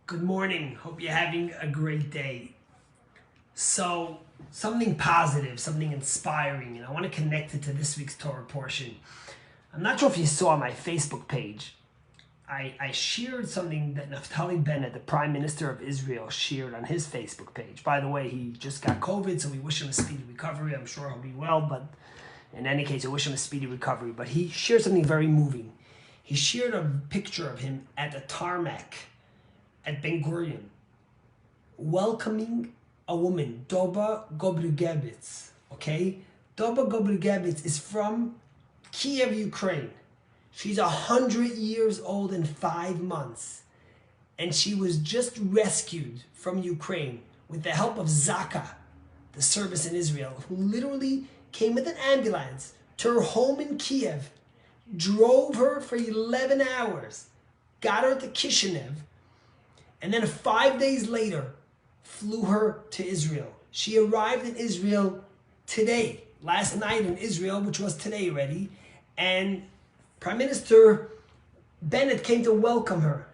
Good morning. Hope you're having a great day. So, something positive, something inspiring, and I want to connect it to this week's Torah portion. I'm not sure if you saw my Facebook page. I shared something that Naftali Bennett, the Prime Minister of Israel, shared on his Facebook page. By the way, he just got COVID, so we wish him a speedy recovery. I'm sure he'll be well, but in any case, I wish him a speedy recovery. But he shared something very moving. He shared a picture of him at the tarmac at Ben Gurion, welcoming a woman, Doba Gobligebitz, okay? Doba Gobligebitz is from Kiev, Ukraine. She's 100 years old in 5 months, and she was just rescued from Ukraine with the help of Zaka, the service in Israel, who literally came with an ambulance to her home in Kiev, drove her for 11 hours, got her to Kishinev, and then 5 days later, flew her to Israel. She arrived in Israel today, last night in Israel, which was today already, and Prime Minister Bennett came to welcome her.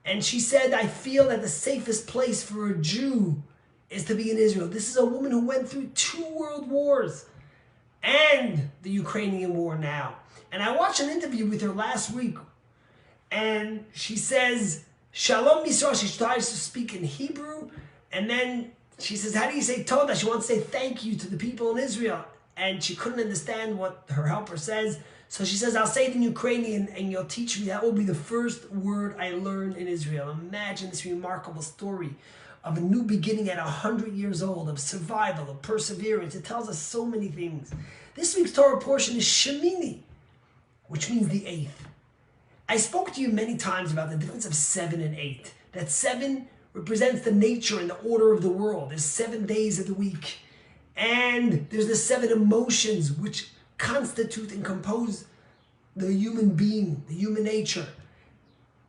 And she said, I feel that the safest place for a Jew is to be in Israel. This is a woman who went through 2 world wars and the Ukrainian war now. And I watched an interview with her last week, and she says, Shalom Yisrael. She tries to speak in Hebrew, and then she says, how do you say Toda? She wants to say thank you to the people in Israel, and she couldn't understand what her helper says, so she says, I'll say it in Ukrainian, and you'll teach me. That will be the first word I learn in Israel. Imagine this remarkable story of a new beginning at 100 years old, of survival, of perseverance. It tells us so many things. This week's Torah portion is Shemini, which means the 8th. I spoke to you many times about the difference of 7 and 8. That 7 represents the nature and the order of the world. There's 7 days of the week. And there's the 7 emotions which constitute and compose the human being, the human nature.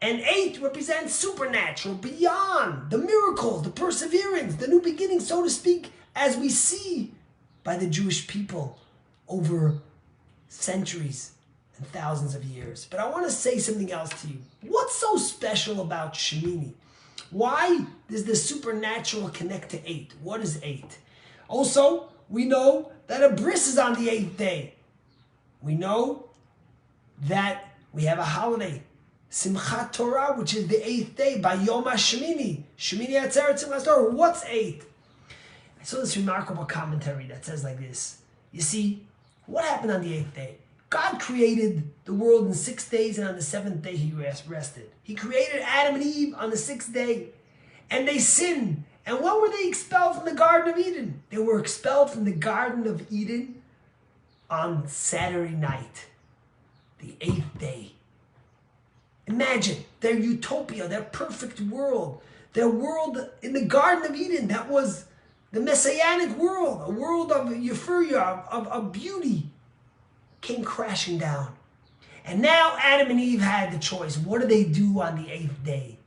And 8 represents supernatural, beyond, the miracles, the perseverance, the new beginning, so to speak, as we see by the Jewish people over centuries and thousands of years. But I want to say something else to you. What's so special about Shemini? Why does the supernatural connect to 8? What is 8? Also, we know that a bris is on the 8th day. We know that we have a holiday, Simchat Torah, which is the 8th day, by Yom HaShemini. Shemini Atzeret Simchat Torah. What's 8? I saw this remarkable commentary that says like this. You see, what happened on the 8th day? God created the world in 6 days, and on the 7th day he rested. He created Adam and Eve on the 6th day, and they sinned. And when were they expelled from the Garden of Eden? They were expelled from the Garden of Eden on Saturday night, the 8th day. Imagine their utopia, their perfect world, their world in the Garden of Eden that was the messianic world, a world of euphoria, of beauty, came crashing down. And now Adam and Eve had the choice. What do they do on the 8th day?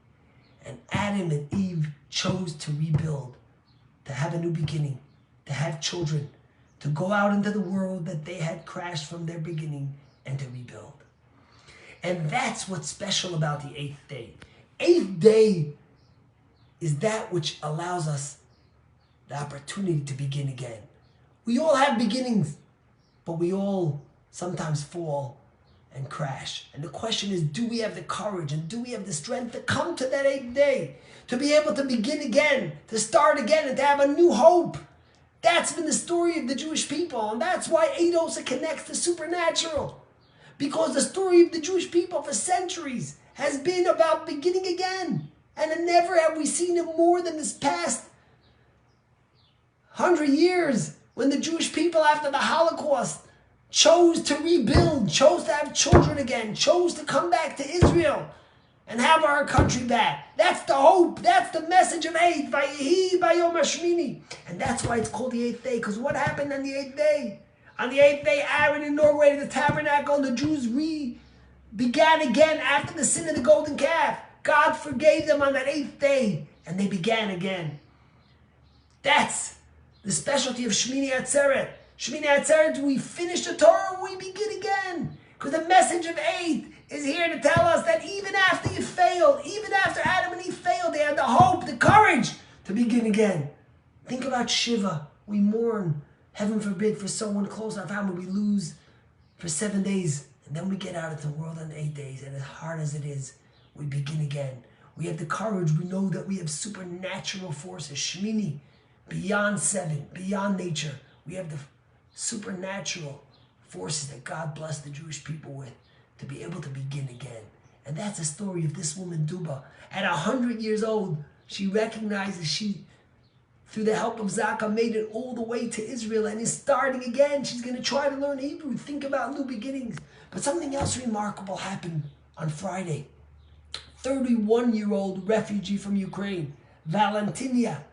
And Adam and Eve chose to rebuild, to have a new beginning, to have children, to go out into the world that they had crashed from their beginning and to rebuild. And that's what's special about the 8th day. 8th day is that which allows us the opportunity to begin again. We all have beginnings, but we all sometimes fall and crash. And the question is, do we have the courage and do we have the strength to come to that 8th day, to be able to begin again, to start again, and to have a new hope? That's been the story of the Jewish people, and that's why 8 also connects to supernatural. Because the story of the Jewish people for centuries has been about beginning again. And never have we seen it more than this past 100 years, when the Jewish people after the Holocaust chose to rebuild, chose to have children again, chose to come back to Israel and have our country back. That's the hope. That's the message of 8. Vayehi bayom hashmini. And that's why it's called the 8th day. Because what happened on the 8th day? On the 8th day, Aaron inaugurated the tabernacle, and the Jews began again after the sin of the golden calf. God forgave them on that 8th day, and they began again. That's the specialty of Shemini Atzeret. Shemini Atzeret, we finish the Torah, we begin again. Because the message of 8 is here to tell us that even after you failed, even after Adam and Eve failed, they had to begin again. Think about Shiva. We mourn, heaven forbid, for someone close to our family we lose for 7 days. And then we get out into the world in 8 days. And as hard as it is, we begin again. We have the courage. We know that we have supernatural forces. Shmini, beyond 7, beyond nature. We have the supernatural forces that God blessed the Jewish people with to be able to begin again. And that's the story of this woman, Duba. At 100 years old, she recognizes she, through the help of Zaka, made it all the way to Israel and is starting again. She's going to try to learn Hebrew, think about new beginnings. But something else remarkable happened on Friday. 31-year-old refugee from Ukraine, Valentina,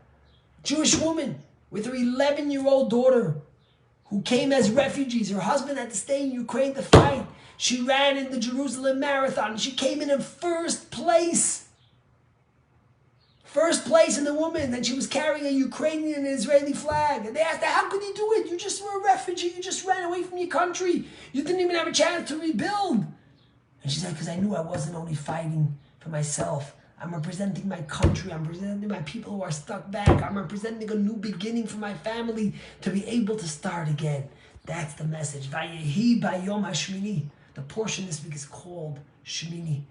Jewish woman with her 11-year-old daughter who came as refugees. Her husband had to stay in Ukraine to fight. She ran in the Jerusalem Marathon. She came in first place. First place in the women. And she was carrying a Ukrainian and Israeli flag. And they asked her, how could you do it? You just were a refugee. You just ran away from your country. You didn't even have a chance to rebuild. And she said, because I knew I wasn't only fighting for myself. I'm representing my country. I'm representing my people who are stuck back. I'm representing a new beginning for my family to be able to start again. That's the message. Vayehi bayom hashmini. The portion this week is called Shmini.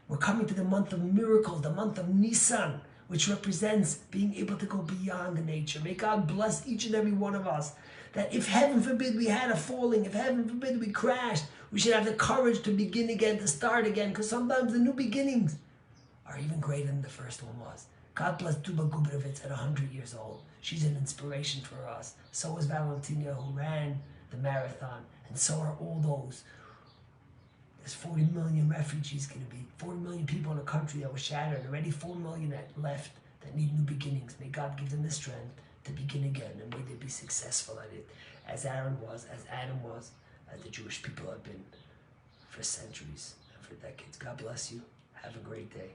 We're coming to the month of miracles, the month of Nisan, which represents being able to go beyond the nature. May God bless each and every one of us. That if heaven forbid we had a falling, if heaven forbid we crashed, we should have the courage to begin again, to start again. Because sometimes the new beginnings are even greater than the first one was. God bless Duba Gubrovitz at 100 years old. She's an inspiration for us. So is Valentina, who ran the marathon. And so are all those. There's 40 million refugees going to be, 40 million people in a country that was shattered. Already 4 million that left that need new beginnings. May God give them the strength to begin again, and may they be successful at it, as Aaron was, as Adam was, as the Jewish people have been for centuries and for decades. God bless you. Have a great day.